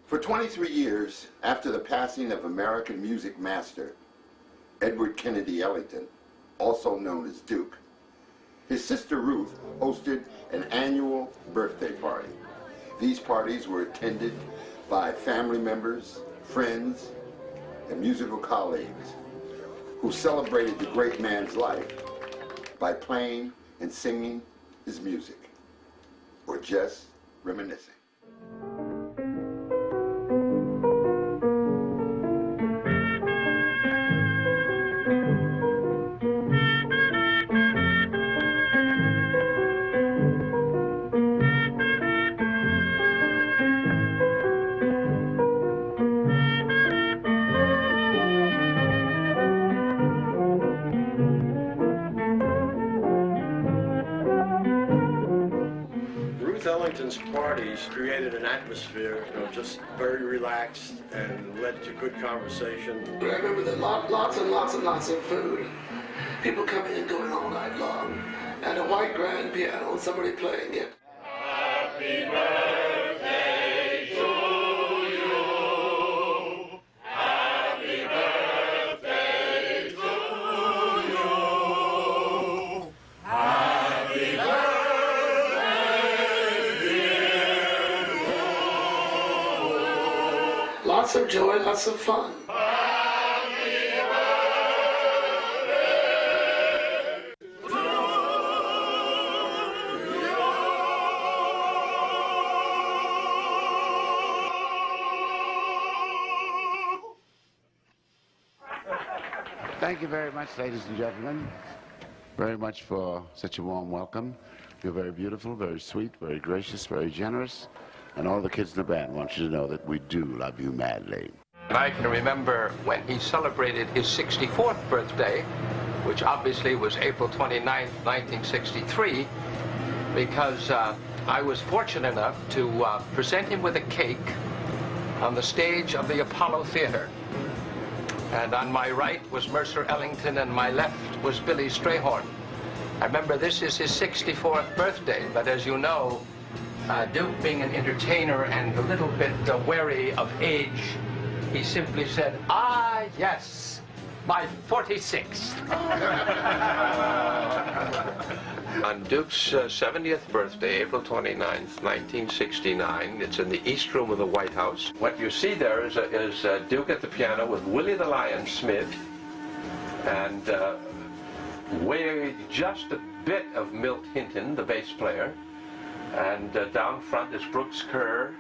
For 23 years after the passing of American music master Edward Kennedy Ellington, also known as Duke, his sister Ruth hosted an annual birthday party. These parties were attended by family members, friends, and musical colleagues who celebrated the great man's life by playing and singing his music, or just reminiscing. Ellington's parties created an atmosphere, just very relaxed and led to good conversation. I remember that lots and lots and lots of food. People coming and going all night long. And a white grand piano and somebody playing it. Happy birthday to you. Happy birthday to you. Happy birthday. Lots of joy, lots of fun. Thank you very much, ladies and gentlemen, very much for such a warm welcome. You're very beautiful, very sweet, very gracious, very generous. And all the kids in the band want you to know that we do love you madly. I can remember when he celebrated his 64th birthday, which obviously was April 29th, 1963, because I was fortunate enough to present him with a cake on the stage of the Apollo Theater. And on my right was Mercer Ellington, and my left was Billy Strayhorn. I remember this is his 64th birthday, but as you know, Duke being an entertainer and a little bit wary of age, he simply said, "Ah, yes, my 46th. On Duke's 70th birthday, April 29th, 1969, it's in the East Room of the White House. What you see there is Duke at the piano with Willie the Lion Smith, and way just a bit of Milt Hinton, the bass player. And down front is Brooks Kerr,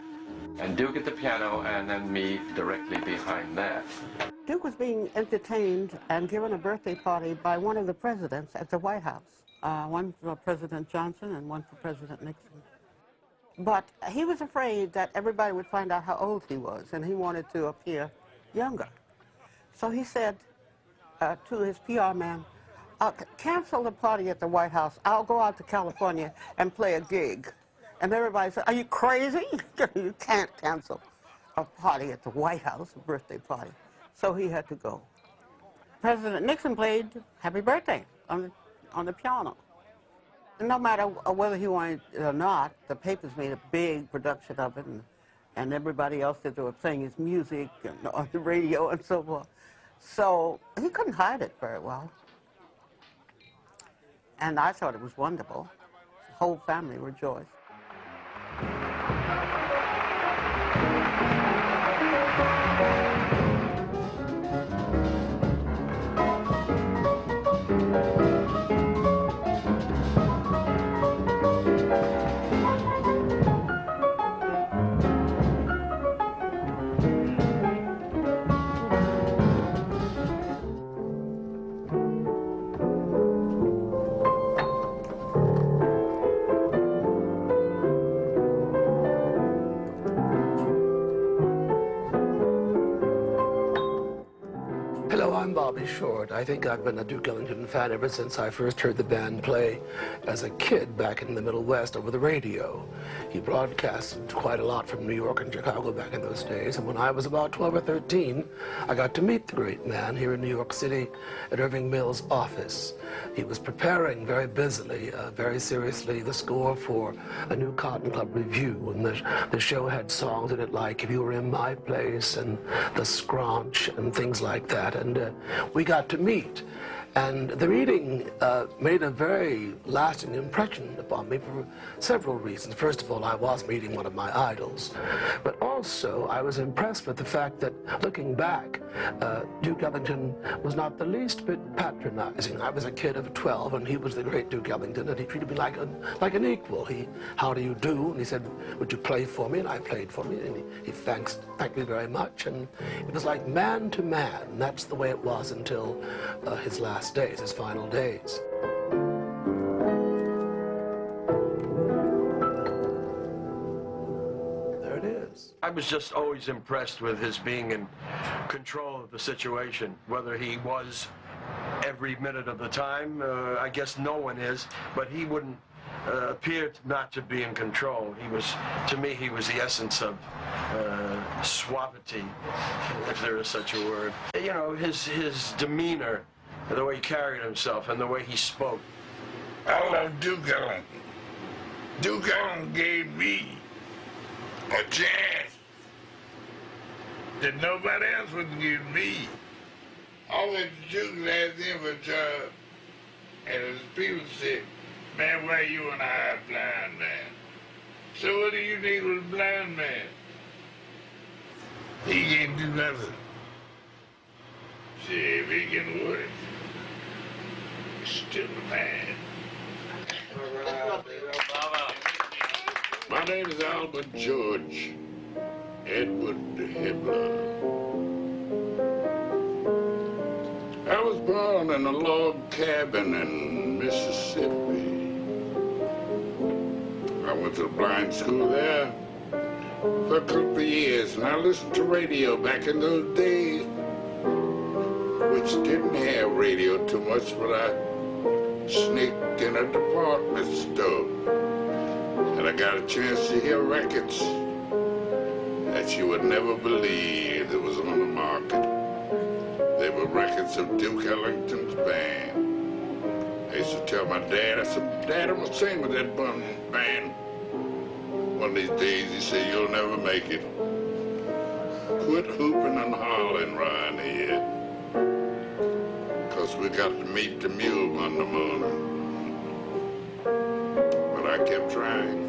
and Duke at the piano, and then me directly behind that. Duke was being entertained and given a birthday party by one of the presidents at the White House. One for President Johnson and one for President Nixon. But he was afraid that everybody would find out how old he was, and he wanted to appear younger. So he said to his PR man, cancel the party at the White House. I'll go out to California and play a gig. And everybody said, are you crazy? You can't cancel a party at the White House, a birthday party. So he had to go. President Nixon played Happy Birthday on the piano. And no matter whether he wanted it or not, the papers made a big production of it, and everybody else that they were playing his music and on the radio and so forth. So he couldn't hide it very well. And I thought it was wonderful. The whole family rejoiced. Short. I think I've been a Duke Ellington fan ever since I first heard the band play as a kid back in the Middle West over the radio. He broadcast quite a lot from New York and Chicago back in those days, and when I was about 12 or 13, I got to meet the great man here in New York City at Irving Mills' office. He was preparing very busily, very seriously, the score for a new Cotton Club review, and the show had songs in it like If You Were in My Place and The Scraunch and things like that, and we got to meet. And the reading made a very lasting impression upon me for several reasons. First of all, I was meeting one of my idols, but also I was impressed with the fact that, looking back, Duke Ellington was not the least bit patronizing. I was a kid of 12, and he was the great Duke Ellington, and he treated me like an equal. How do you do? And he said, would you play for me? And I played for me, and he thanked me very much, and it was like man to man. And that's the way it was until his last days, his final days. There it is. I was just always impressed with his being in control of the situation, whether he was every minute of the time. I guess no one is, but he wouldn't appear not to be in control. He was, to me, he was the essence of suavity, if there is such a word. You know, his demeanor, the way he carried himself and the way he spoke. I love Duke Ellington. Duke Ellington gave me a chance that nobody else would give me. I went to Duke and asked him for a job, and his people said, man, why you want to hire a blind man? So what do you need with a blind man? He can't do nothing. See, if he can work, he's still a man. My name is Albert George Edward Hibbler. I was born in a log cabin in Mississippi. I went to the blind school there for a couple of years, and I listened to radio back in those days, which didn't have radio too much, but I sneaked in a department store, and I got a chance to hear records that you would never believe that was on the market. They were records of Duke Ellington's band. I used to tell my dad, I said, Dad, I'm gonna sing with that band. One of these days, he said, you'll never make it. Quit hooping and hollering around here, 'cause we got to meet the mule Monday morning. But I kept trying.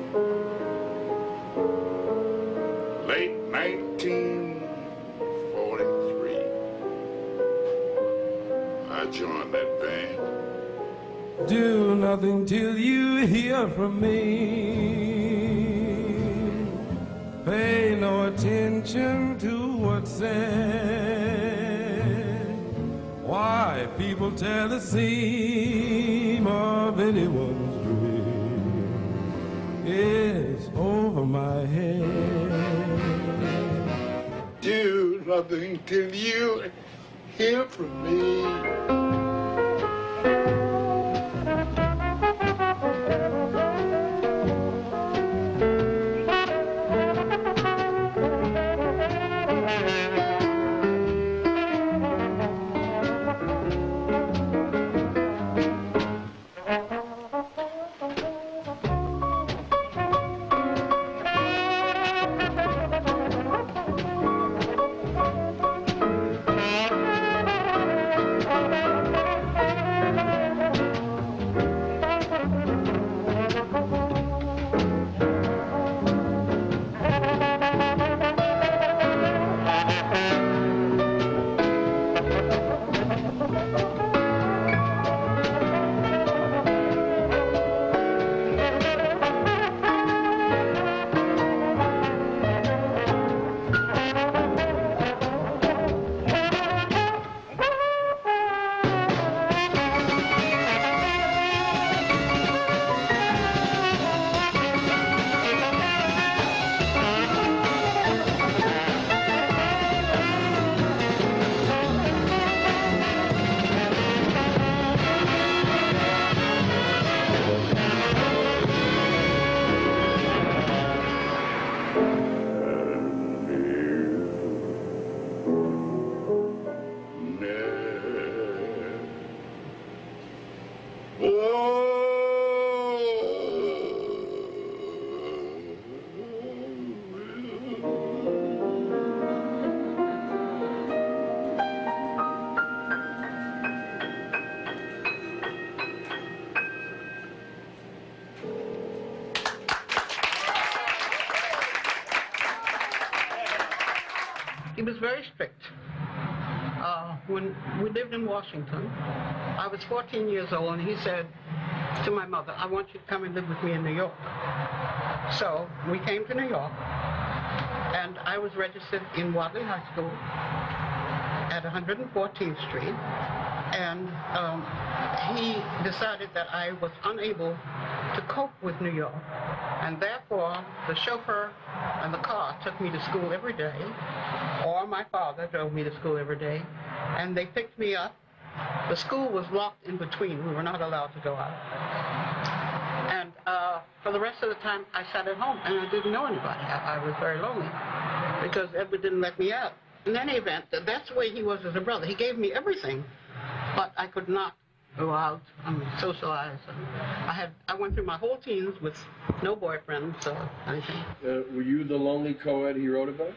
Late 1943, I joined that band. Do nothing till you hear from me. Pay no attention to what's said. Why people tell the seam of anyone's dream is over my head. Do nothing till you hear from me. He was very strict. When we lived in Washington, I was 14 years old, and he said to my mother, I want you to come and live with me in New York. So we came to New York, and I was registered in Wadley High School at 114th Street, and he decided that I was unable to cope with New York, and therefore the chauffeur and the car took me to school every day, or my father drove me to school every day, and they picked me up. The school was locked in between. We were not allowed to go out. And for the rest of the time, I sat at home, and I didn't know anybody. I was very lonely because Edward didn't let me out. In any event, that's the way he was as a brother. He gave me everything, but I could not go out and socialize. I went through my whole teens with no boyfriends or anything. Were you the lonely co-ed he wrote about?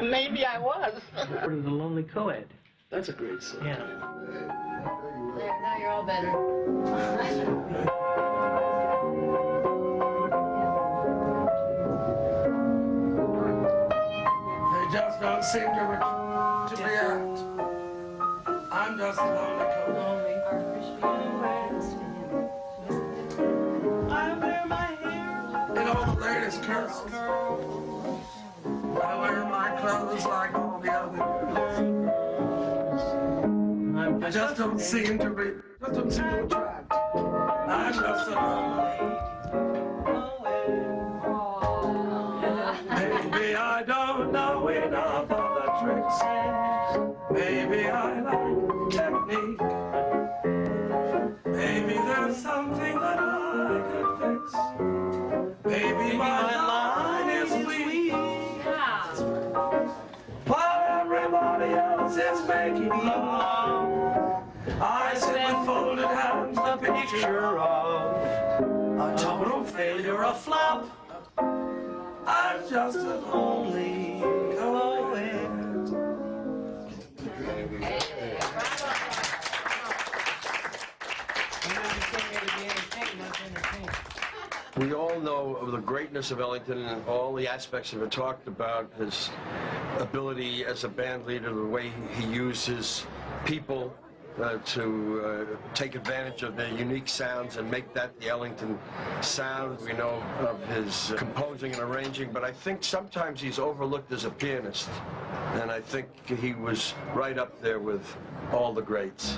Maybe I was. What is the lonely co-ed? That's a great song. Yeah. There, now you're all better. They just don't seem to react. I'm just a lonely co-ed. I wear my hair In all the latest curls. I wear my clothes like all the other girls. I just don't seem to attract. I'm just a lonely. Maybe I don't know enough of the tricks. Maybe I like technique. Maybe there's something that I could fix. Maybe my line is weak. While everybody else is making love, I sit with folded hands, the picture of a total failure, a flop. I'm just a lonely co-ed. We all know of the greatness of Ellington and all the aspects of it, talked about his ability as a band leader, the way he used his people to take advantage of their unique sounds and make that the Ellington sound. We know of his composing and arranging, but I think sometimes he's overlooked as a pianist, and I think he was right up there with all the greats.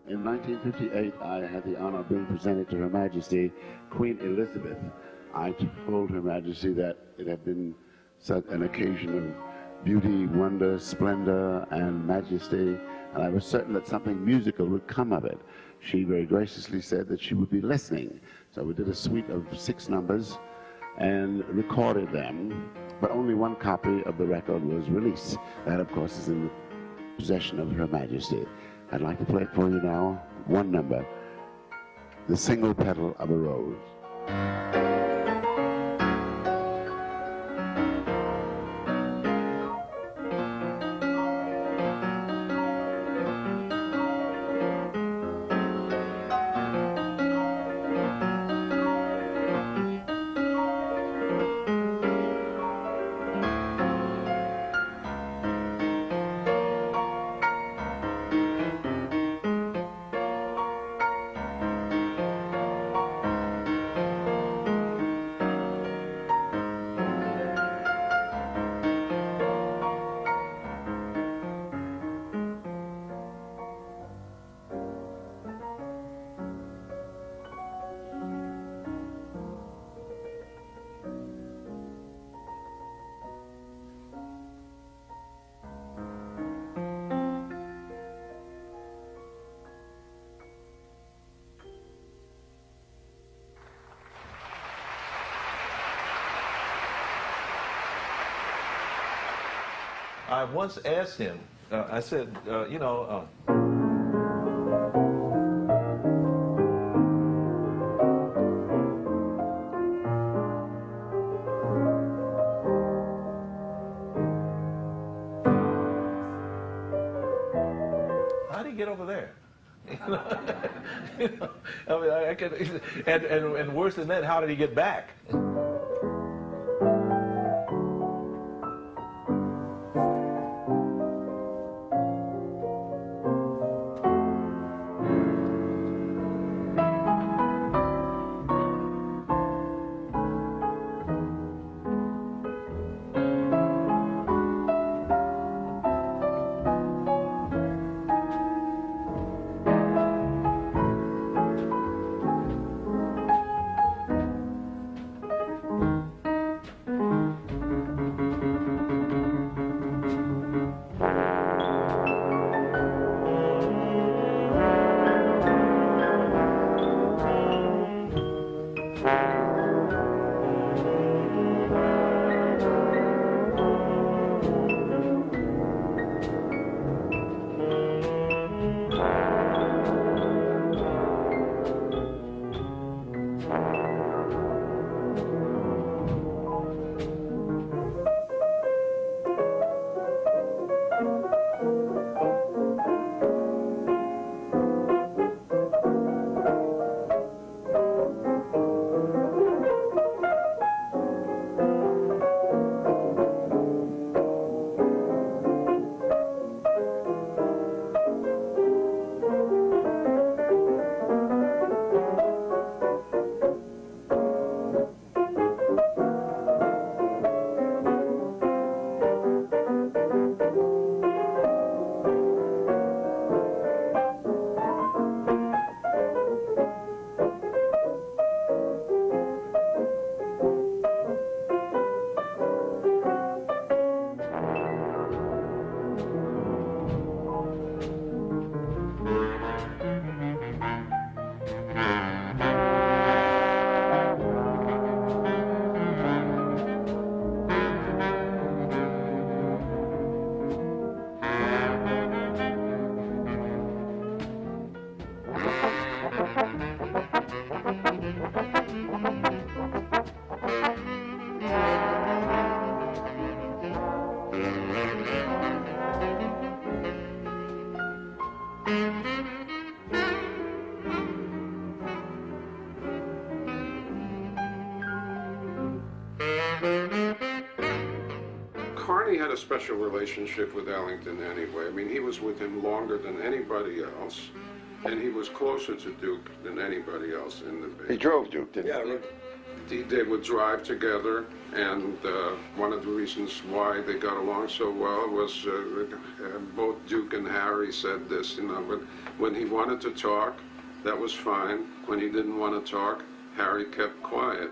In 1958, I had the honor of being presented to Her Majesty Queen Elizabeth. I told Her Majesty that it had been such an occasion of beauty, wonder, splendor, and majesty, and I was certain that something musical would come of it. She very graciously said that she would be listening. So we did a suite of 6 numbers and recorded them, but only one copy of the record was released. That, of course, is in the possession of Her Majesty. I'd like to play it for you now. One number, The Single Petal of a Rose. I once asked him, I said, you know, how do you get over there? You know, I mean, I can, and worse than that, how did he get back? Carney had a special relationship with Ellington anyway. I mean, he was with him longer than anybody else, and he was closer to Duke than anybody else in the band. He drove Duke, didn't he? Yeah, they would drive together, and one of the reasons why they got along so well was both Duke and Harry said this, you know, but when he wanted to talk, that was fine. When he didn't want to talk, Harry kept quiet.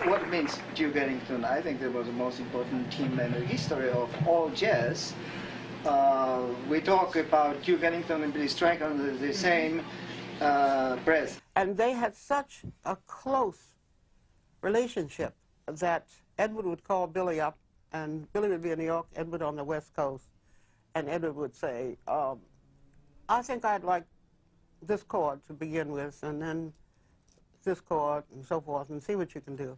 What means Duke Ellington? I think that was the most important team in the history of all jazz. We talk about Duke Ellington and Billy Strayhorn under the same breath. And they had such a close relationship that Edward would call Billy up, and Billy would be in New York, Edward on the West Coast, and Edward would say, I think I'd like this chord to begin with, and then this chord, and so forth, and see what you can do.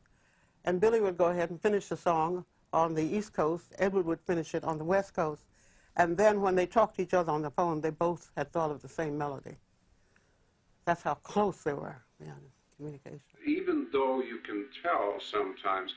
And Billy would go ahead and finish the song on the East Coast. Edward would finish it on the West Coast. And then when they talked to each other on the phone, they both had thought of the same melody. That's how close they were, yeah, communication. Even though you can tell sometimes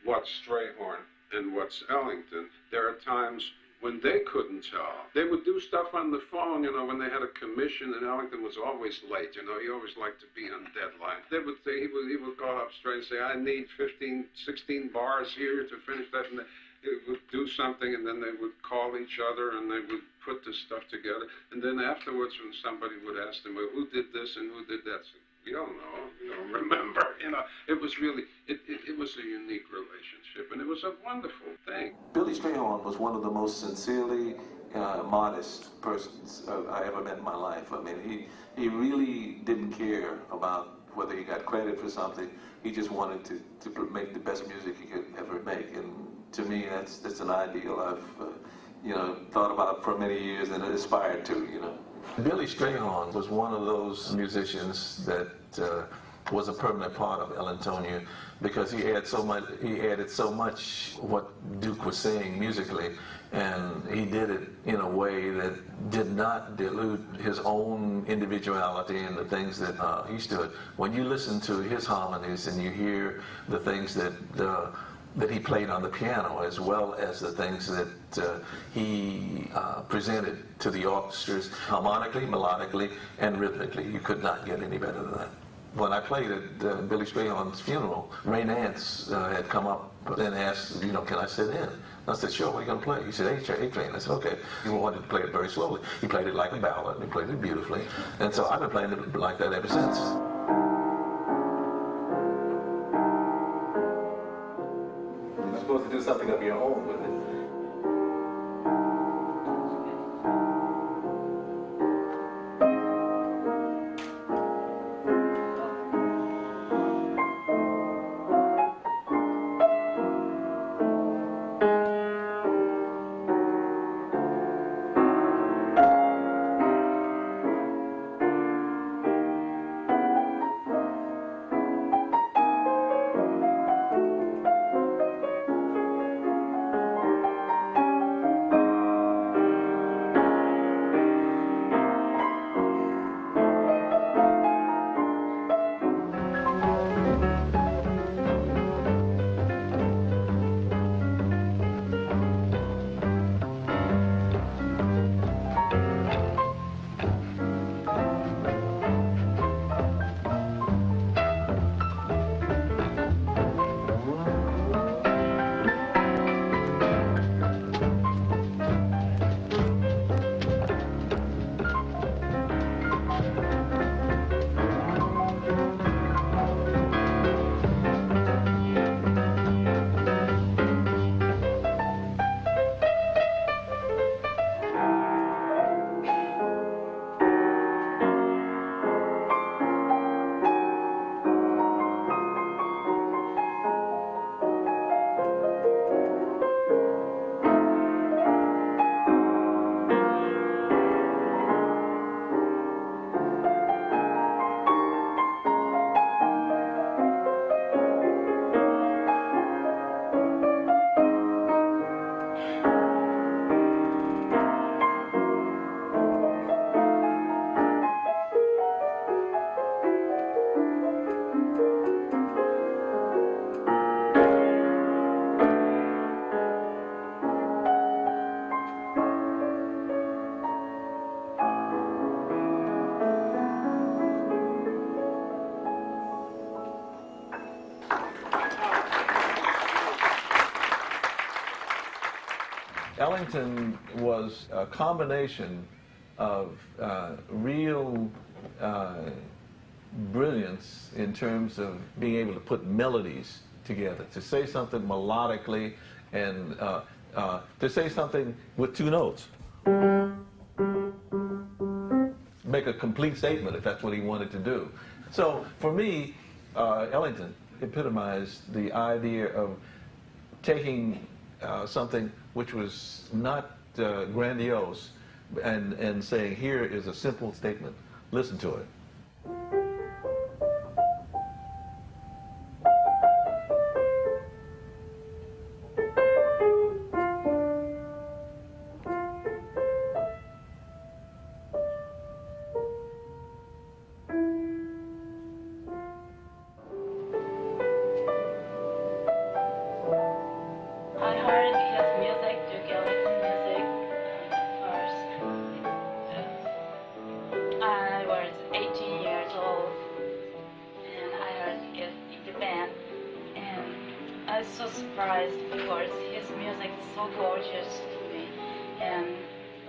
what's Strayhorn and what's Ellington, there are times when they couldn't tell. They would do stuff on the phone, you know, when they had a commission, and Ellington was always late, you know, he always liked to be on deadline. They would say, he would call up straight and say, I need 15, 16 bars here to finish that, and they would do something, and then they would call each other, and they would put this stuff together, and then afterwards, when somebody would ask them, well, who did this and who did that? So, you don't know, you don't remember, you know. It was really, it was a unique relationship, and it was a wonderful thing. Billy Strayhorn was one of the most sincerely modest persons I ever met in my life. I mean, he really didn't care about whether he got credit for something. He just wanted to make the best music he could ever make, and to me, that's an ideal I've you know, thought about for many years and aspired to, you know. Billy Strayhorn was one of those musicians that was a permanent part of Ellingtonia because he added so much what Duke was saying musically, and he did it in a way that did not dilute his own individuality and the things that he stood. When you listen to his harmonies and you hear the things that he played on the piano, as well as the things that he presented to the orchestras harmonically, melodically, and rhythmically. You could not get any better than that. When I played at Billy Strayhorn's funeral, Ray Nance had come up and asked, you know, can I sit in? I said, sure, what are you going to play? He said, A-Train. I said, okay. He wanted to play it very slowly. He played it like a ballad, and he played it beautifully. And so I've been playing it like that ever since. You're supposed to do something of your own with it. Ellington was a combination of real brilliance in terms of being able to put melodies together, to say something melodically, and to say something with two notes. Make a complete statement if that's what he wanted to do. So for me, Ellington epitomized the idea of taking something which was not grandiose and saying, here is a simple statement. Listen to it. I heard his music, Duke Ellington music, first. I was 18 years old, and I heard it in the band, and I was so surprised because his music is so gorgeous to me, and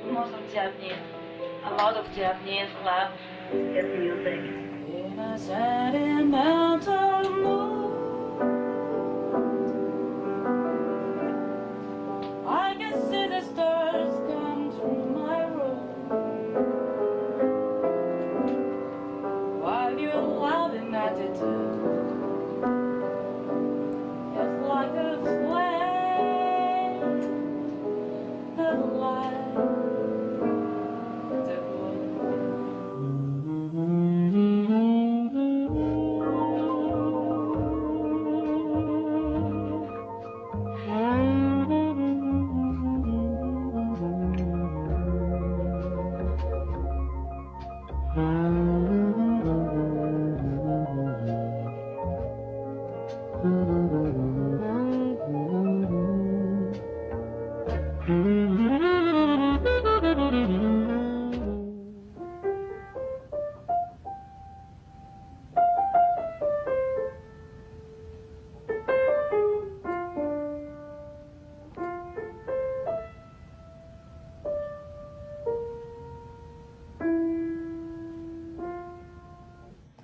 a lot of Japanese love his music. In a sentimental mood, I can see the stars come through my room while your loving attitude is like a flame that lights the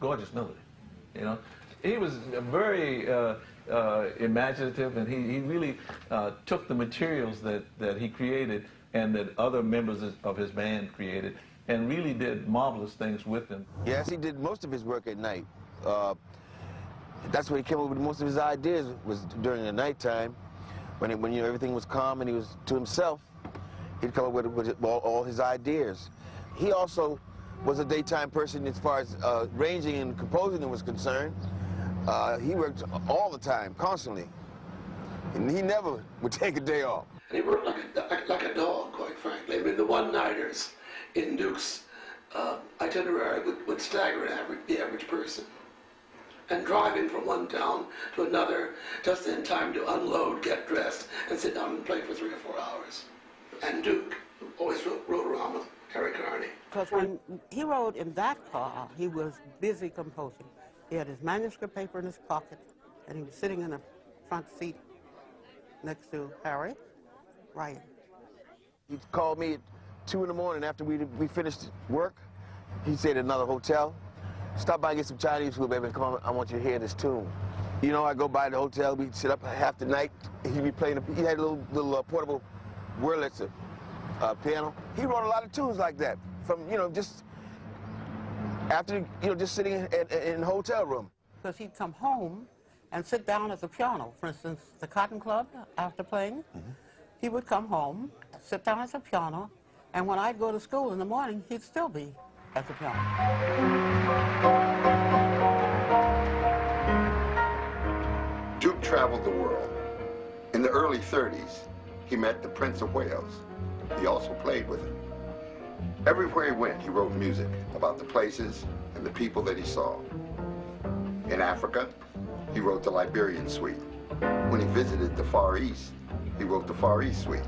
Gorgeous melody, you know. He was very imaginative, and he really took the materials that he created and that other members of his band created and really did marvelous things with them. Yes, he did most of his work at night. That's where he came up with most of his ideas, was during the nighttime, when you know, everything was calm and he was to himself. He'd come up with all his ideas. He also was a daytime person as far as arranging and composing was concerned. He worked all the time, constantly. And he never would take a day off. And he worked like a dog, quite frankly. I mean, the one-nighters in Duke's itinerary would stagger the average person. And driving from one town to another just in time to unload, get dressed, and sit down and play for 3 or 4 hours. And Duke always rode around with Harry Carney. Because when he rode in that car, he was busy composing. He had his manuscript paper in his pocket, and he was sitting in the front seat next to Harry, writing. He called me at 2 in the morning after we finished work. He stayed at another hotel. Stop by and get some Chinese food, baby, and come on, I want you to hear this tune. You know, I go by the hotel, we'd sit up half the night, he'd be playing, he had a little portable Wurlitzer piano. He wrote a lot of tunes like that, from, you know, just after, you know, just sitting in a hotel room. Because he'd come home and sit down at the piano. For instance, the Cotton Club, after playing, he would come home, sit down at the piano, and when I'd go to school in the morning, he'd still be at the piano. Duke traveled the world. In the early 30s, he met the Prince of Wales. He also played with him. Everywhere he went, he wrote music about the places and the people that he saw. In Africa, he wrote the Liberian Suite. When he visited the Far East, he wrote the Far East Suite.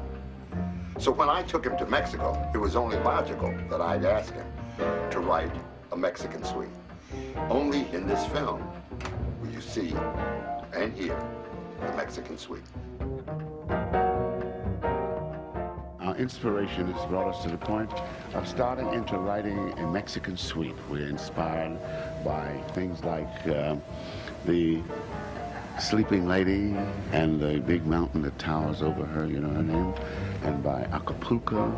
So when I took him to Mexico, it was only logical that I'd ask him to write a Mexican suite. Only in this film will you see and hear the Mexican suite. Our inspiration has brought us to the point of starting into writing a Mexican suite. We're inspired by things like the Sleeping Lady and the big mountain that towers over her, you know her name, and by Acapulco.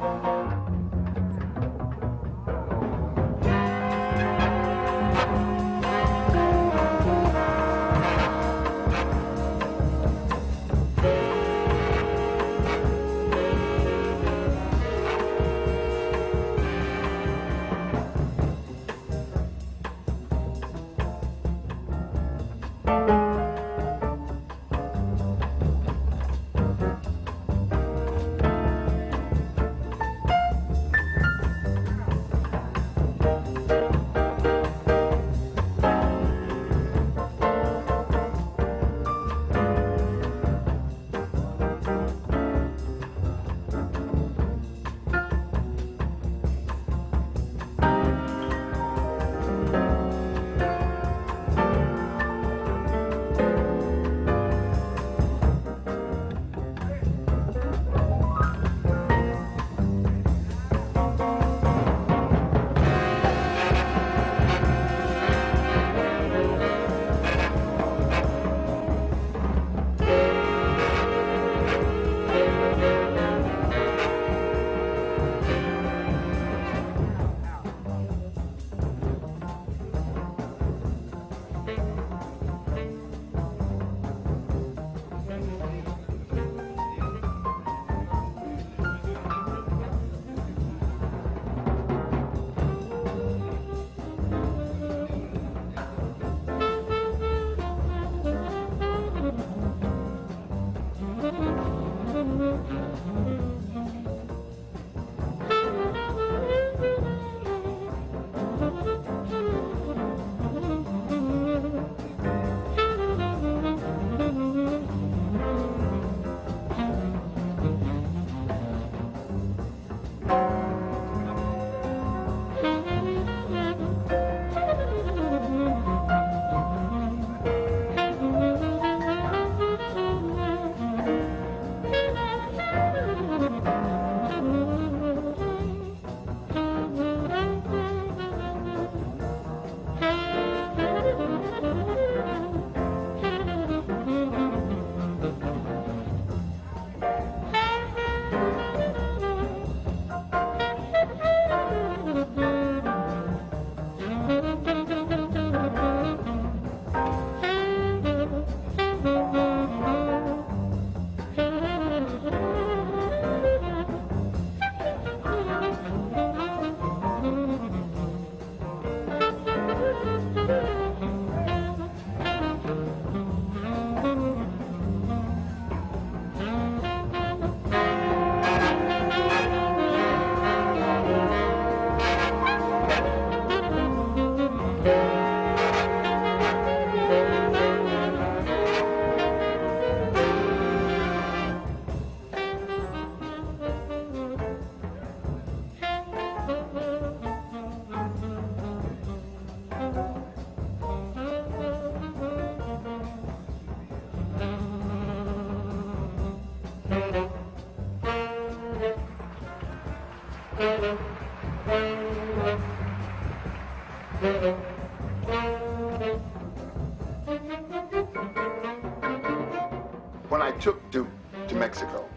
When I took Duke to Mexico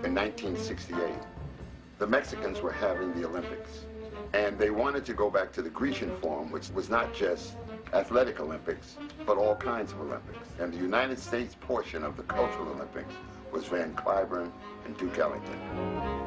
in 1968, the Mexicans were having the Olympics. And they wanted to go back to the Grecian form, which was not just athletic Olympics, but all kinds of Olympics. And the United States portion of the Cultural Olympics was Van Cliburn and Duke Ellington.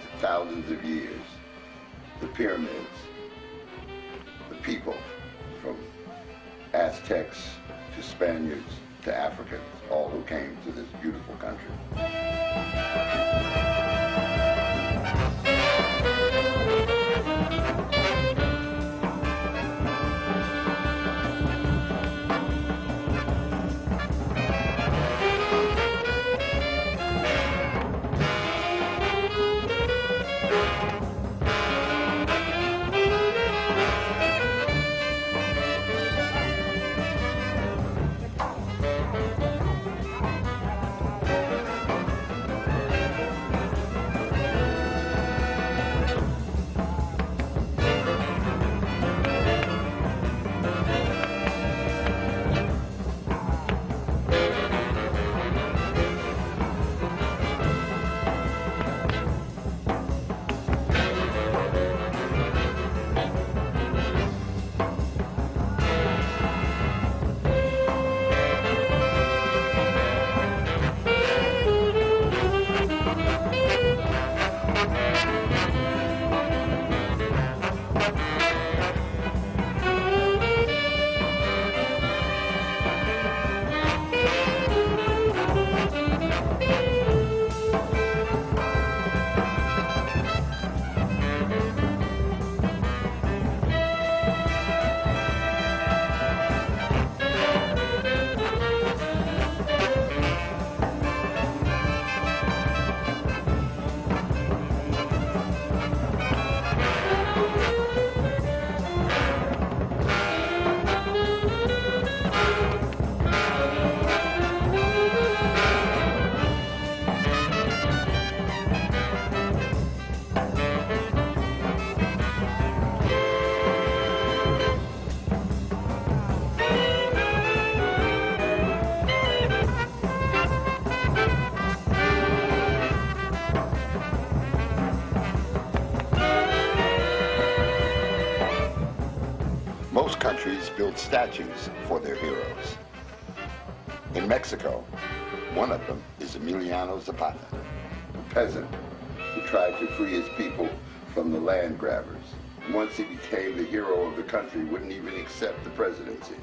lasted thousands of years. The pyramids, the people, from Aztecs to Spaniards to Africans, all who came to this beautiful country. Most countries build statues for their heroes. In Mexico, one of them is Emiliano Zapata, a peasant who tried to free his people from the land grabbers. Once he became the hero of the country, wouldn't even accept the presidency.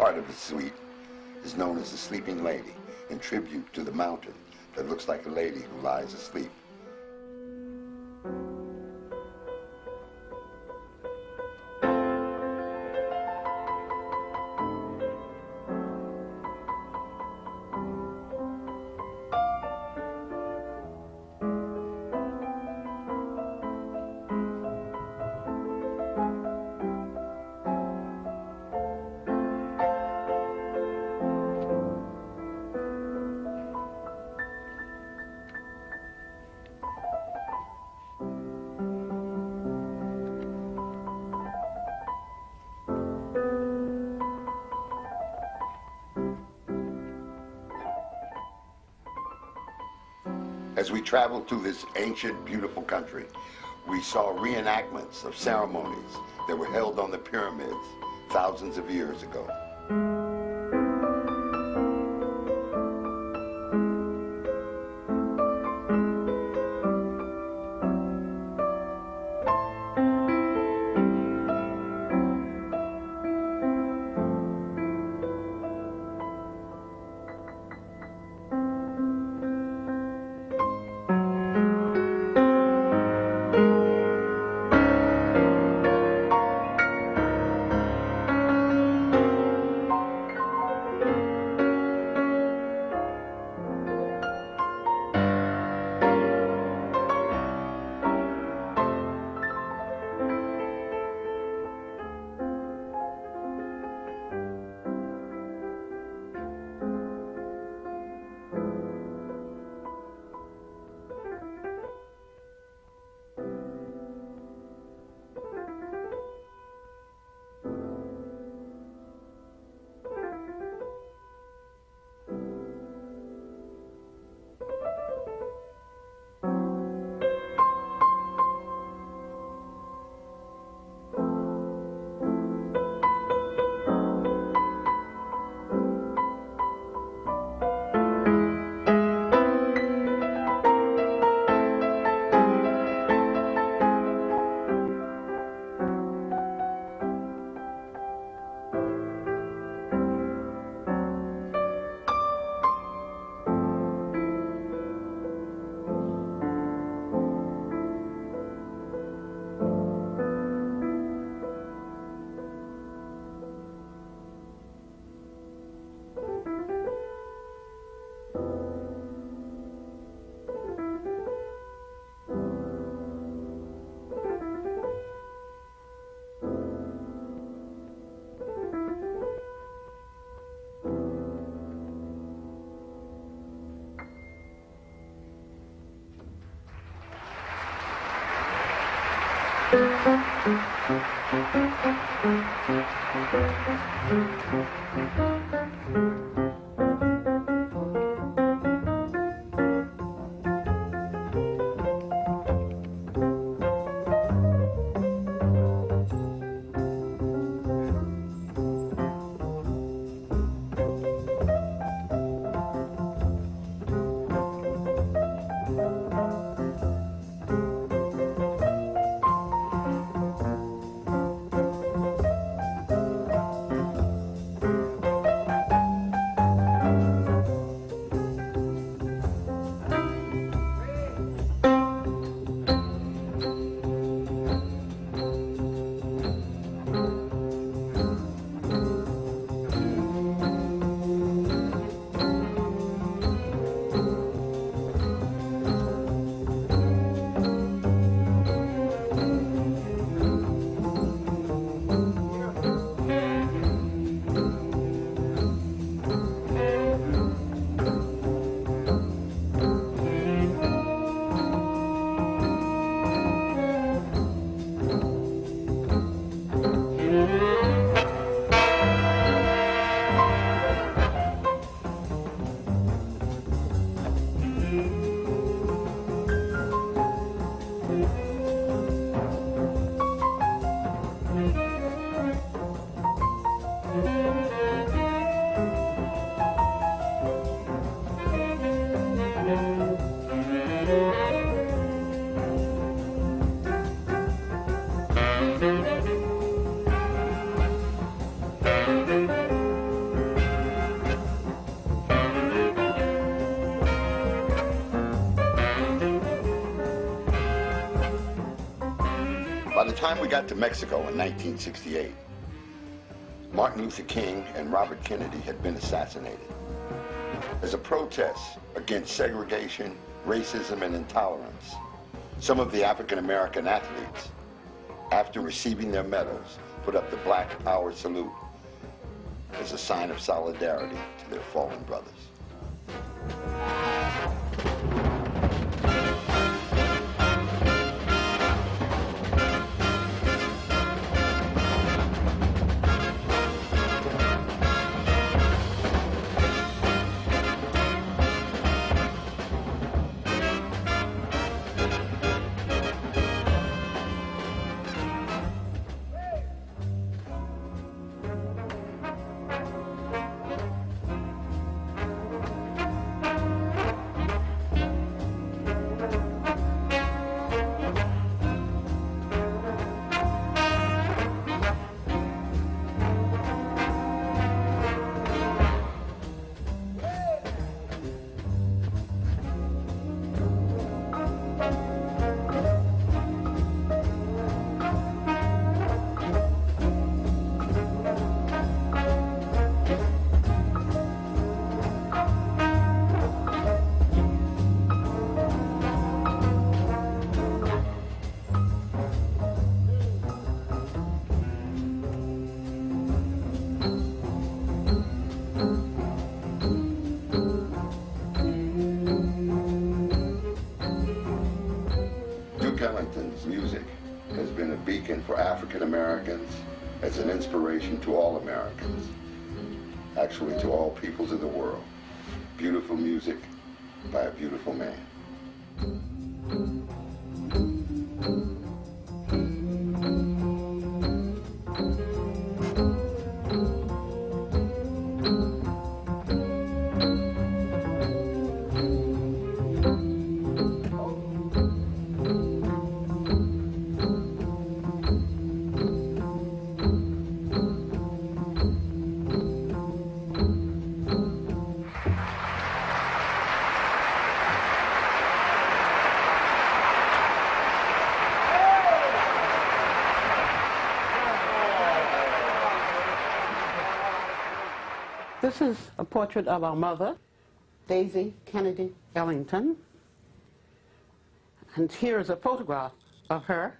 part of the suite is known as the Sleeping Lady, in tribute to the mountain that looks like a lady who lies asleep. As we traveled through this ancient, beautiful country, we saw reenactments of ceremonies that were held on the pyramids thousands of years ago. the time we got to Mexico in 1968, Martin Luther King and Robert Kennedy had been assassinated. As a protest against segregation, racism, and intolerance, some of the African-American athletes, after receiving their medals, put up the Black Power salute as a sign of solidarity to their fallen brothers. Ellington's music has been a beacon for African Americans, as an inspiration to all Americans, actually to all peoples of the world. Beautiful music by a beautiful man. This is a portrait of our mother, Daisy Kennedy Ellington. And here is a photograph of her.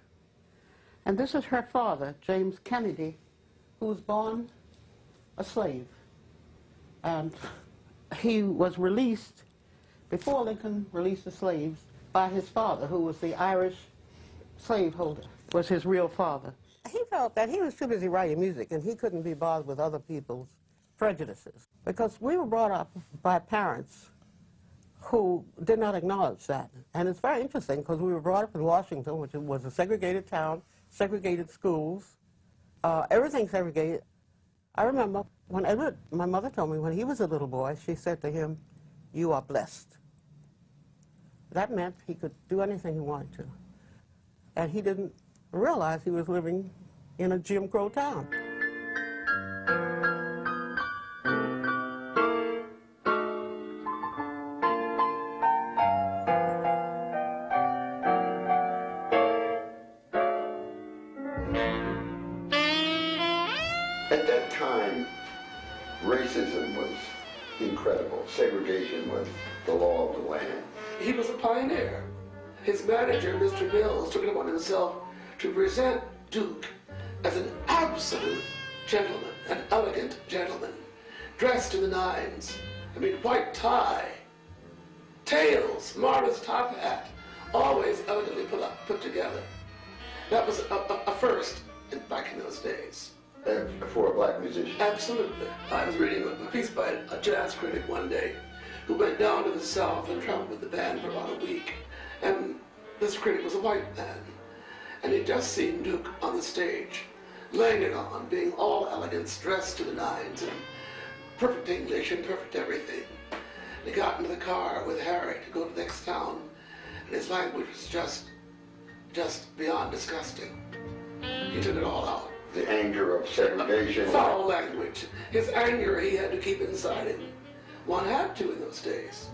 And this is her father, James Kennedy, who was born a slave. And he was released, before Lincoln released the slaves, by his father, who was the Irish slaveholder, was his real father. He felt that he was too busy writing music and he couldn't be bothered with other people's prejudices, because we were brought up by parents who did not acknowledge that. And it's very interesting because we were brought up in Washington, which was a segregated town, segregated schools, everything segregated. I remember when Edward, my mother told me when he was a little boy, she said to him, "You are blessed." That meant he could do anything he wanted to. And he didn't realize he was living in a Jim Crow town. At that time, racism was incredible. Segregation was the law of the land. He was a pioneer. His manager, Mr. Mills, took it upon himself to present Duke as an absolute gentleman, an elegant gentleman, dressed to the nines. I mean, white tie, tails, Martha's top hat, always elegantly put together. That was a first back in those days. For a black musician? Absolutely. I was reading a piece by a jazz critic one day who went down to the South and traveled with the band for about a week. And this critic was a white man. And he'd just seen Duke on the stage, laying it on, being all elegance, dressed to the nines, and perfect English and perfect everything. And he got into the car with Harry to go to the next town, and his language was just beyond disgusting. He took it all out. The anger of segregation. Foul language. His anger he had to keep inside him. One had to in those days.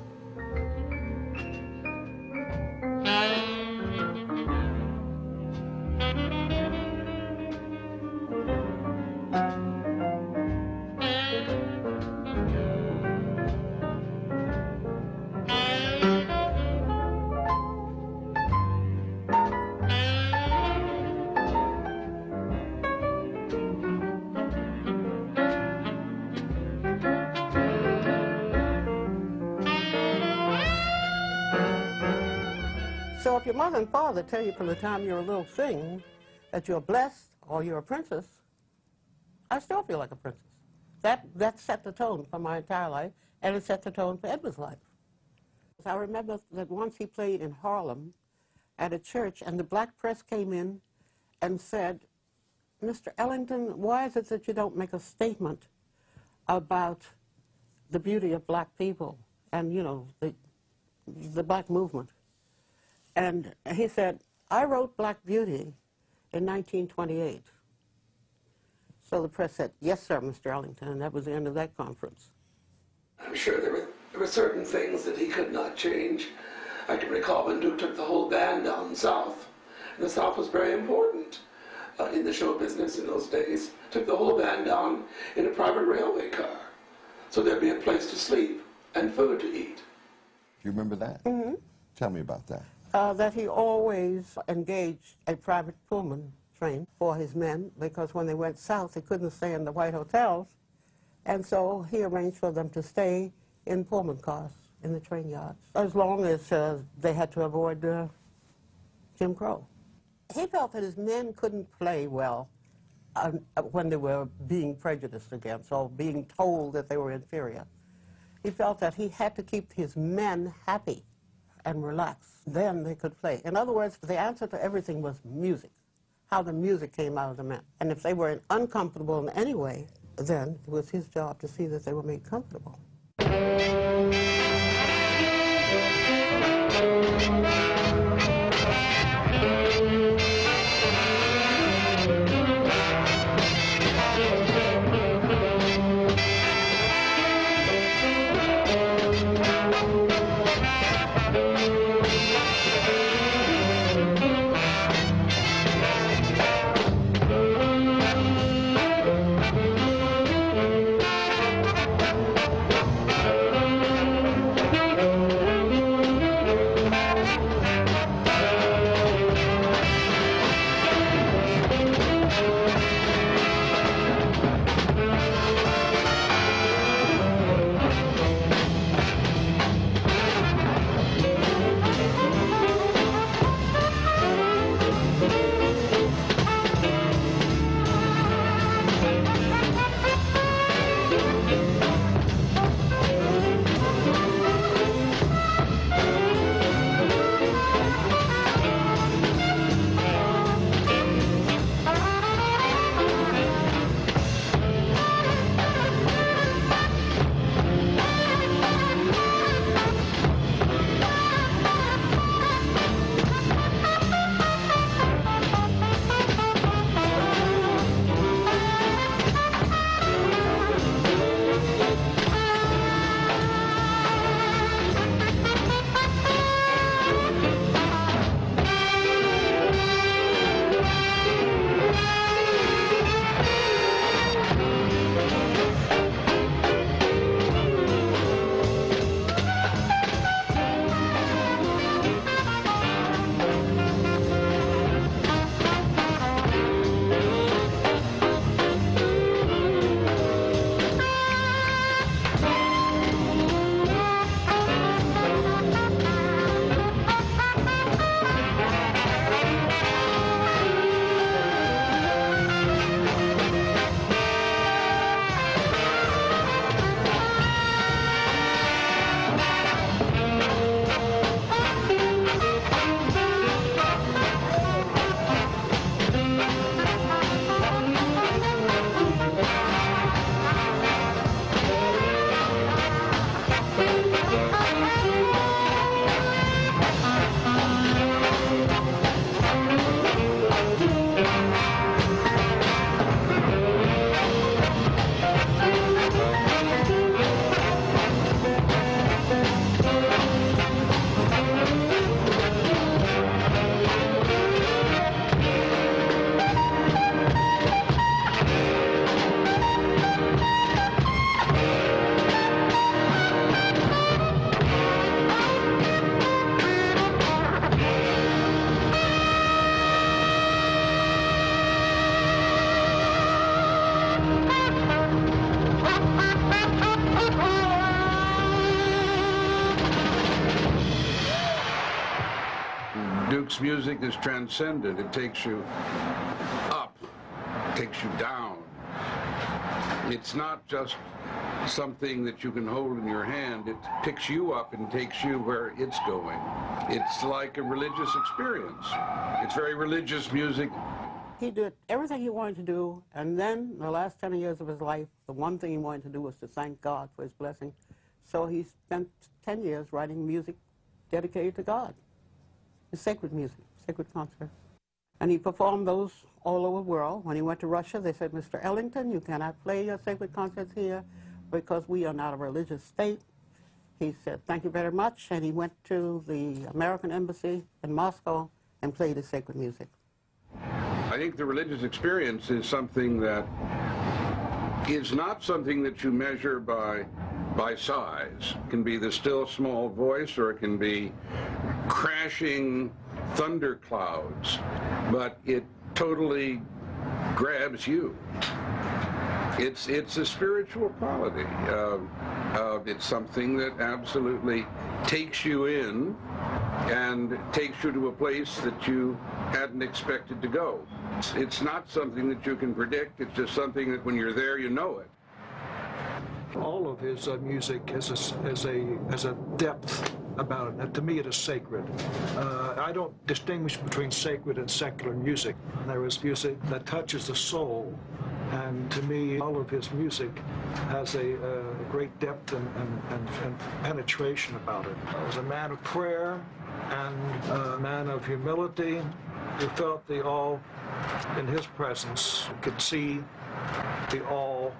So if your mother and father tell you from the time you're a little thing that you're blessed or you're a princess, I still feel like a princess. That set the tone for my entire life, and it set the tone for Edward's life. I remember that once he played in Harlem at a church, and the black press came in and said, "Mr. Ellington, why is it that you don't make a statement about the beauty of black people and, you know, the black movement?" And he said, "I wrote Black Beauty in 1928. So the press said, "Yes, sir, Mr. Ellington," and that was the end of that conference. I'm sure there were certain things that he could not change. I can recall when Duke took the whole band down south. And the South was very important in the show business in those days. Took the whole band down in a private railway car. So there'd be a place to sleep and food to eat. You remember that? Mm-hmm. Tell me about that. That he always engaged a private Pullman train for his men, because when they went south, they couldn't stay in the white hotels. And so he arranged for them to stay in Pullman cars in the train yards, as long as they had to avoid Jim Crow. He felt that his men couldn't play well when they were being prejudiced against or being told that they were inferior. He felt that he had to keep his men happy and relaxed. Then they could play. In other words, the answer to everything was music, how the music came out of the men. And if they were uncomfortable in any way, then it was his job to see that they were made comfortable. Duke's music is transcendent. It takes you up, takes you down. It's not just something that you can hold in your hand. It picks you up and takes you where it's going. It's like a religious experience. It's very religious music. He did everything he wanted to do, and then the last 10 years of his life, the one thing he wanted to do was to thank God for his blessing. So he spent 10 years writing music dedicated to God. It's sacred music, sacred concerts. And he performed those all over the world. When he went to Russia, they said, Mr. Ellington, you cannot play your sacred concerts here because we are not a religious state. He said, thank you very much, and he went to the American Embassy in Moscow and played his sacred music. I think the religious experience is something that is not something that you measure by size. It can be the still small voice, or it can be crashing thunderclouds, but it totally grabs you. It's a spiritual quality. It's something that absolutely takes you in and takes you to a place that you hadn't expected to go. It's not something that you can predict. It's just something that when you're there, you know it. All of his music has a depth about it. To me, it is sacred. I don't distinguish between sacred and secular music. There is music that touches the soul, and to me, all of his music has a great depth and penetration about it. He was a man of prayer and a man of humility who felt the all in his presence, could see the all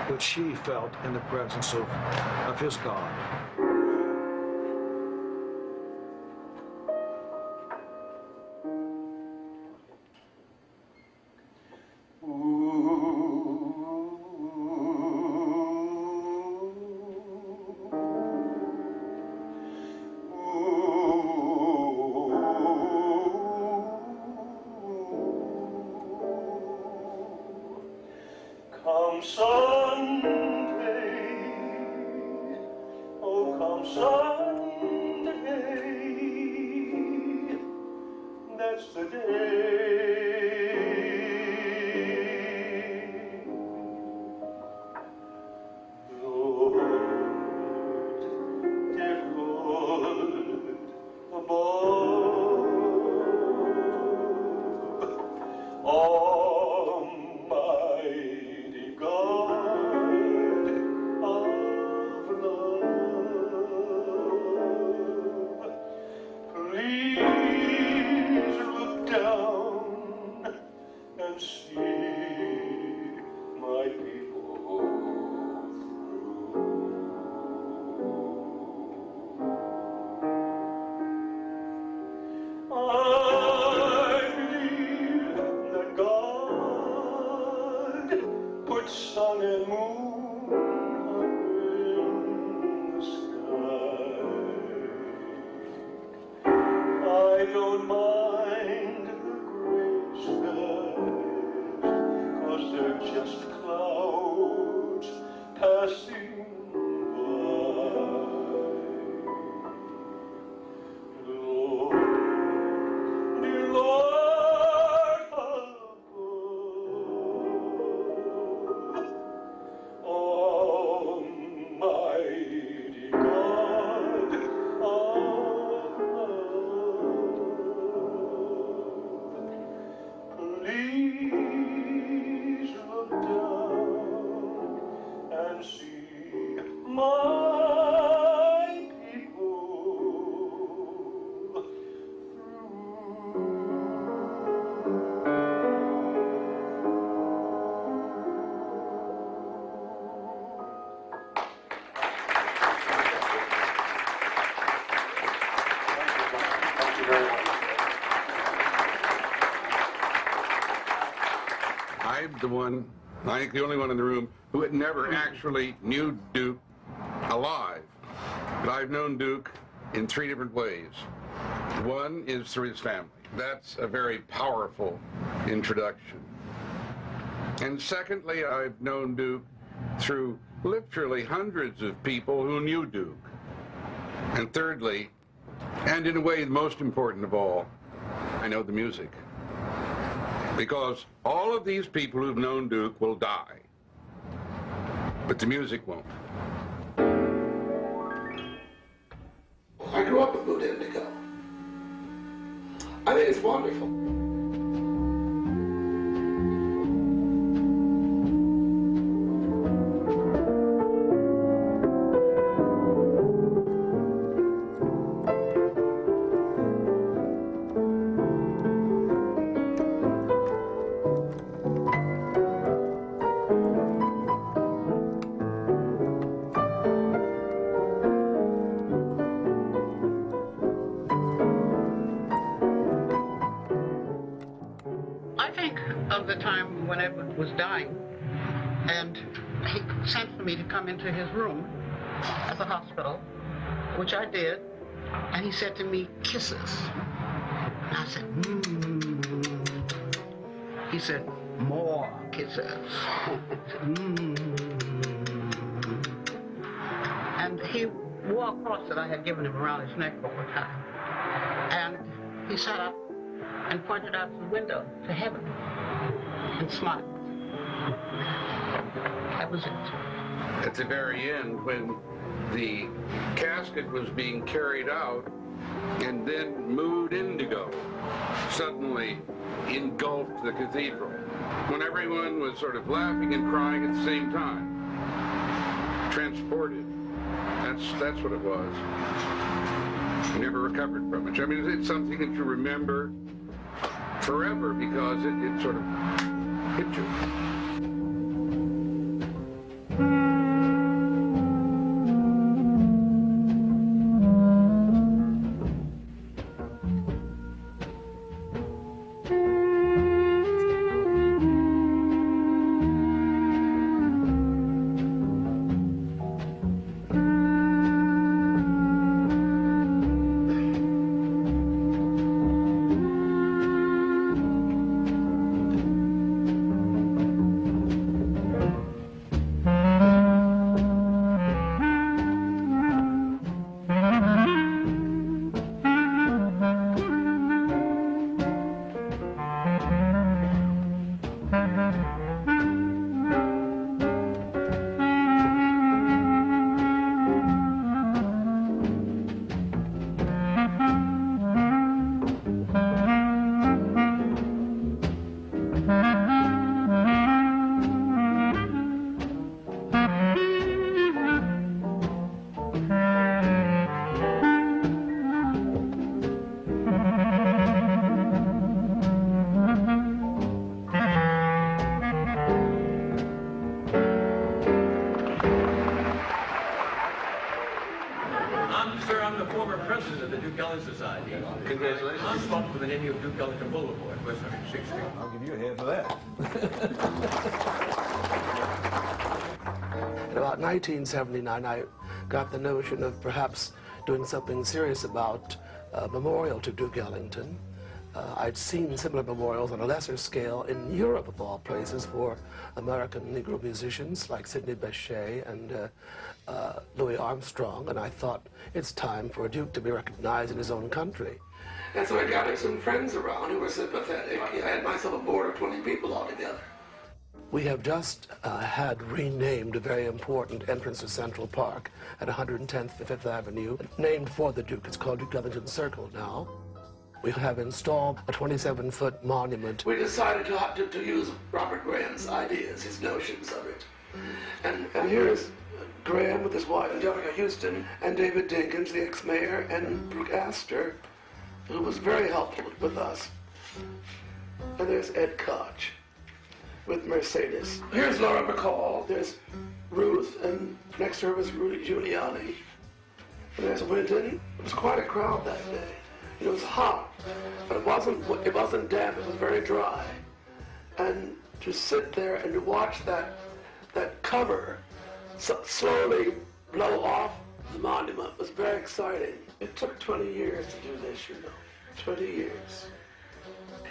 which he felt in the presence of his God. Come Sunday, oh come Sunday, that's the day. Lord, dear Lord, above, Almighty God of love, please look down and see my people through. I believe that God put sun and moon up in the sky. I don't mind the gray skies, 'cause they're just clouds passing by. Lord, dear Lord above, Almighty God of love, please look down and see my people Thank you very much. I'm the one, I think the only one in the room, who had never actually knew Duke alive. But I've known Duke in 3 different ways. One is through his family. That's a very powerful introduction. And secondly, I've known Duke through literally hundreds of people who knew Duke. And thirdly, And in a way, the most important of all, I know the music. Because all of these people who've known Duke will die, but the music won't. I grew up with Mood Indigo. I think it's wonderful. Of the time when Edward was dying, and he sent for me to come into his room at the hospital, which I did, and he said to me, "Kisses." And I said, He said, "More kisses." And he wore a cross that I had given him around his neck all the time. And he sat up and pointed out the window to heaven and smiled. That was it. At the very end, when the casket was being carried out, and then Mood Indigo suddenly engulfed the cathedral, when everyone was sort of laughing and crying at the same time. Transported. That's what it was. He never recovered from it. I mean, it's something that you remember forever because it sort of hit you. I'm the former president of the Duke Ellington Society. Congratulations. I'm responsible for the naming of Duke Ellington Boulevard, West 106th Street. I'll give you a hand for that. In about 1979, I got the notion of perhaps doing something serious about a memorial to Duke Ellington. I'd seen similar memorials on a lesser scale in Europe, of all places, for American Negro musicians like Sidney Bechet and Louis Armstrong, and I thought it's time for a Duke to be recognized in his own country. And so I gathered some friends around who were sympathetic. I had myself a board of 20 people altogether. We have just had renamed a very important entrance to Central Park at 110th Fifth Avenue, named for the Duke. It's called Duke Ellington Circle now. We have installed a 27-foot monument. We decided to use Robert Graham's ideas, his notions of it. And here's Graham with his wife, Angelica Houston, and David Dinkins, the ex-mayor, and Brooke Astor, who was very helpful with us. And there's Ed Koch with Mercedes. Here's Laura Bacall, there's Ruth, and next to her was Rudy Giuliani. And there's Winton. It was quite a crowd that day. It was hot, but it wasn't damp, it was very dry. And to sit there and to watch that cover slowly blow off the monument was very exciting. It took 20 years to do this, 20 years.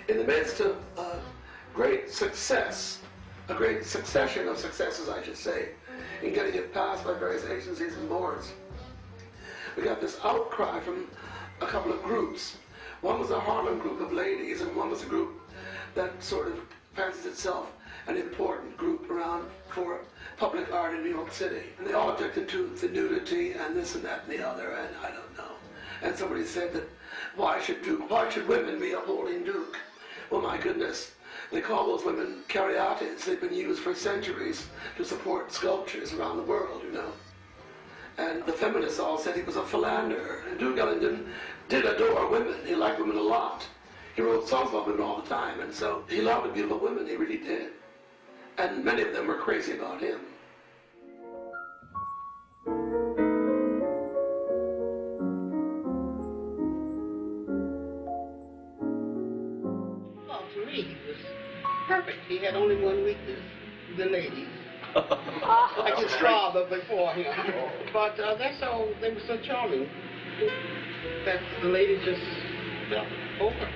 In the midst of great success, a great succession of successes, I should say, in getting it passed by various agencies and boards, we got this outcry from a couple of groups. One was a Harlem group of ladies, and one was a group that sort of fancies itself an important group around for public art in New York City. And they all objected to the nudity and this and that and the other, and I don't know. And somebody said that, why should women be upholding Duke? Well, my goodness, they call those women caryatids. They've been used for centuries to support sculptures around the world, you know. And the feminists all said he was a philanderer. And Duke Ellington did adore women. He liked women a lot. He wrote songs about women all the time, and so he loved beautiful women, he really did. And many of them were crazy about him. Well, to me, he was perfect. He had only one weakness, the ladies. I just saw them before him. But that's all, they were so charming that the ladies just fell over.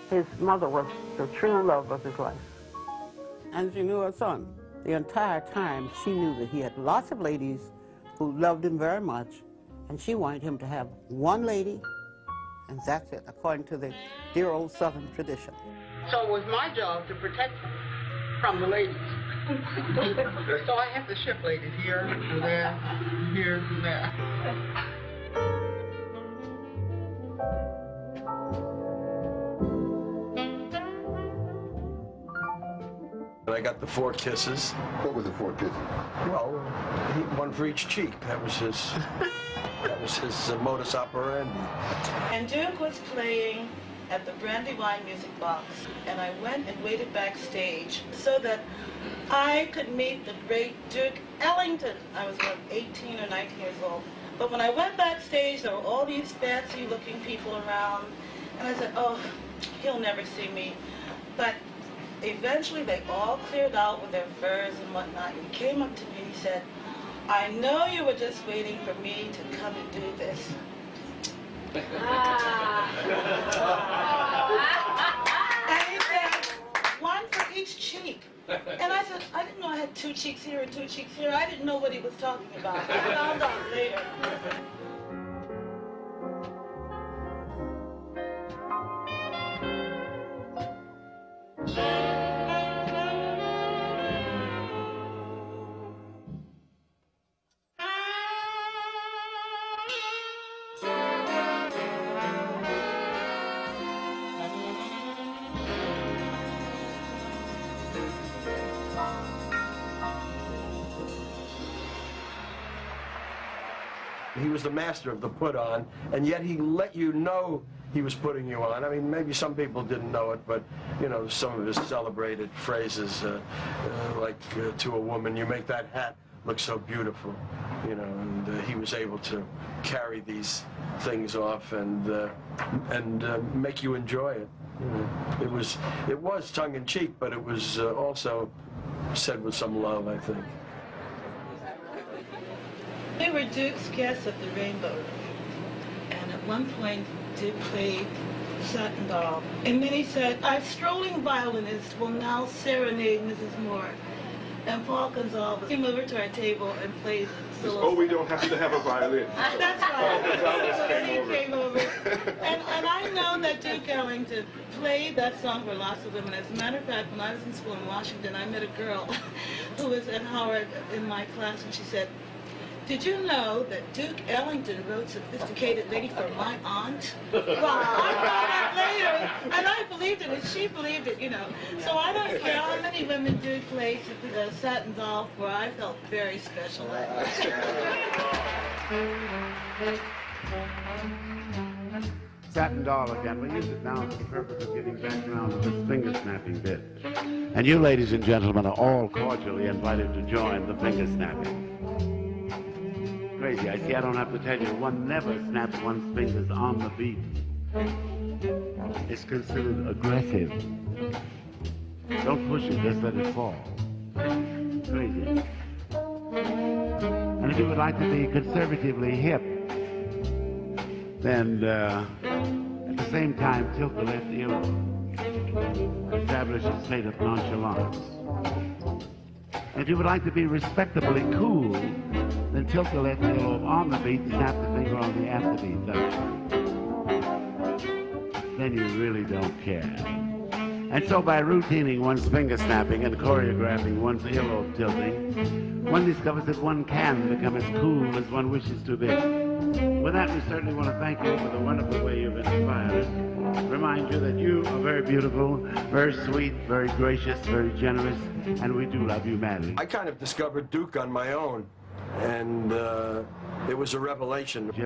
His mother was the true love of his life. And she knew her son. The entire time, she knew that he had lots of ladies who loved him very much, and she wanted him to have one lady, and that's it, according to the dear old Southern tradition. So it was my job to protect him from the ladies. So I have to ship ladies here and there, here and there. I got the 4 kisses. What were the 4 kisses? Well, one for each cheek. That was his modus operandi. And Duke was playing at the Brandywine Music Box, and I went and waited backstage so that I could meet the great Duke Ellington. I was about 18 or 19 years old. But when I went backstage, there were all these fancy-looking people around, and I said, oh, he'll never see me. But eventually, they all cleared out with their furs and whatnot. He came up to me and he said, I know you were just waiting for me to come and do this. And he said, one for each cheek. And I said, I didn't know I had 2 cheeks here and 2 cheeks here. I didn't know what he was talking about. I found out later. He was the master of the put-on, and yet he let you know he was putting you on. I mean, maybe some people didn't know it, but, you know, some of his celebrated phrases, like to a woman, you make that hat look so beautiful, you know, and he was able to carry these things off and make you enjoy it. You know, it was tongue-in-cheek, but it was also said with some love, I think. We were Duke's guests at the Rainbow, and at one point Duke played Satin Doll, and then he said, our strolling violinist will now serenade Mrs. Moore. And Paul Gonsalves came over to our table and played solo. Oh, we don't have to have a violin. That's right. So then he came over. And I know that Duke Ellington played that song for lots of women. As a matter of fact, when I was in school in Washington, I met a girl who was at Howard in my class, and she said, did you know that Duke Ellington wrote Sophisticated Lady for my aunt? Well, I found out later, and I believed it, and she believed it, you know. So I don't care how many women Duke played Satin Doll for. I felt very special that night. Satin Doll again. We'll use it now for the purpose of getting back around to this finger snapping bit. And you, ladies and gentlemen, are all cordially invited to join the finger snapping. Crazy. I see I don't have to tell you, one never snaps one's fingers on the beat. It's considered aggressive. Don't push it, just let it fall. Crazy. And if you would like to be conservatively hip, then at the same time tilt the left earlobe. Establish a state of nonchalance. If you would like to be respectably cool, then tilt the left earlobe on the beat, snap the finger on the after beat. Then you really don't care. And so by routining one's finger snapping and choreographing one's earlobe tilting, one discovers that one can become as cool as one wishes to be. With that, we certainly want to thank you for the wonderful way you've inspired us. Remind you that you are very beautiful, very sweet, very gracious, very generous, and we do love you madly. I kind of discovered Duke on my own, and it was a revelation. He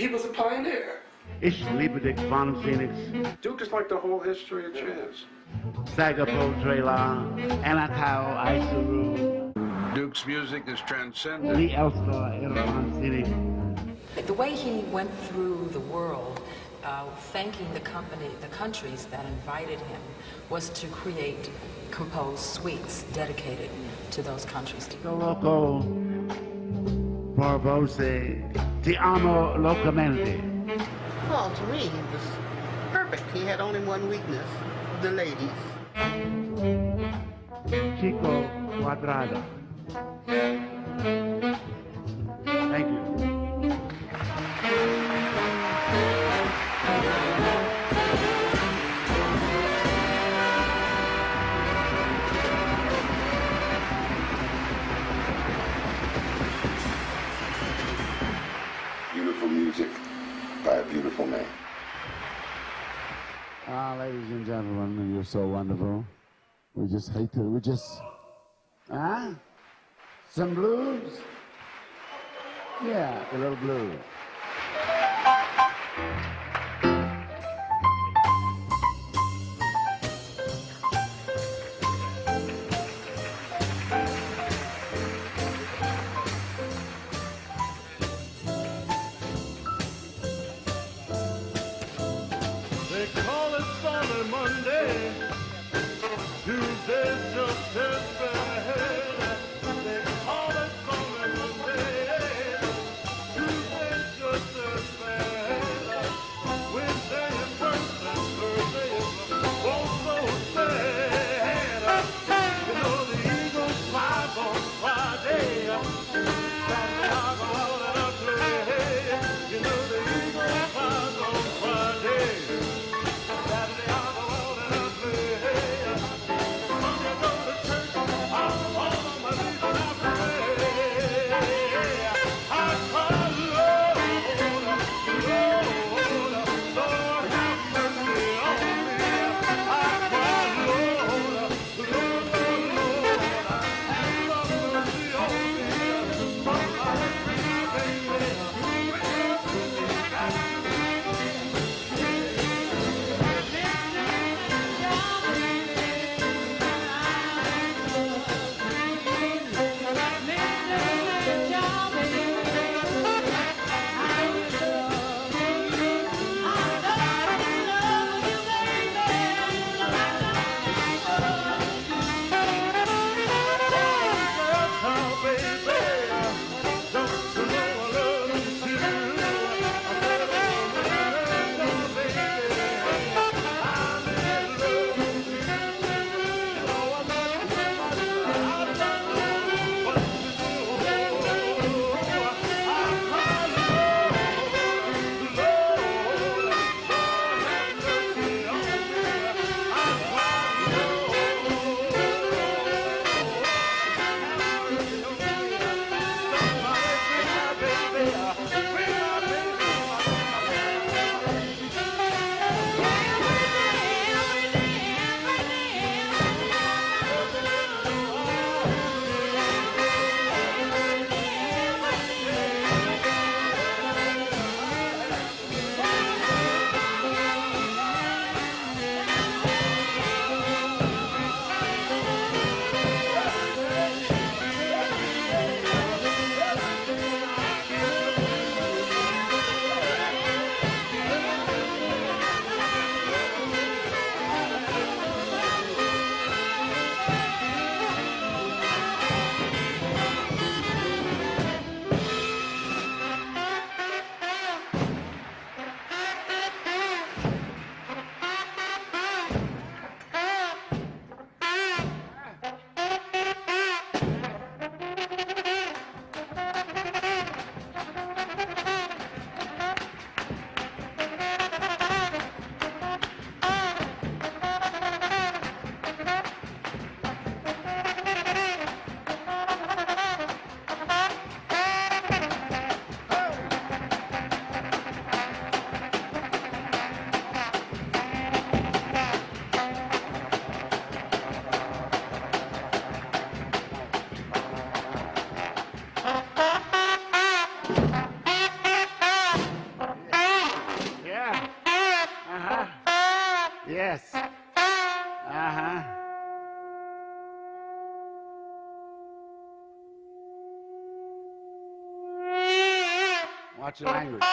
was a pioneer. Ich liebe dich, wahnsinnig. Duke is like the whole history of jazz. Sagapo Trela, Anatao Aisuru. Duke's music is transcendent. The way he went through the world, thanking the countries that invited him, was to compose suites dedicated to those countries. Loco, Barbose, Ti amo locamente. Well, to me, he was perfect. He had only one weakness, the ladies. Chico Quadrado. Thank you. Beautiful music by a beautiful man. Ladies and gentlemen, you're so wonderful. We just hate to, some blues? Yeah, a little blues. They call it Sunday, Monday, Tuesday's just Thursday. They call it Sunday, Monday, Tuesday's just Thursday. Wednesday and Thursday is both so sad. You know the Eagles fly on Friday. Saturday I go out and I play. You know the Eagles fly on Friday. Saturday I go out and I play. Sunday Yes. Uh-huh. Watch your language.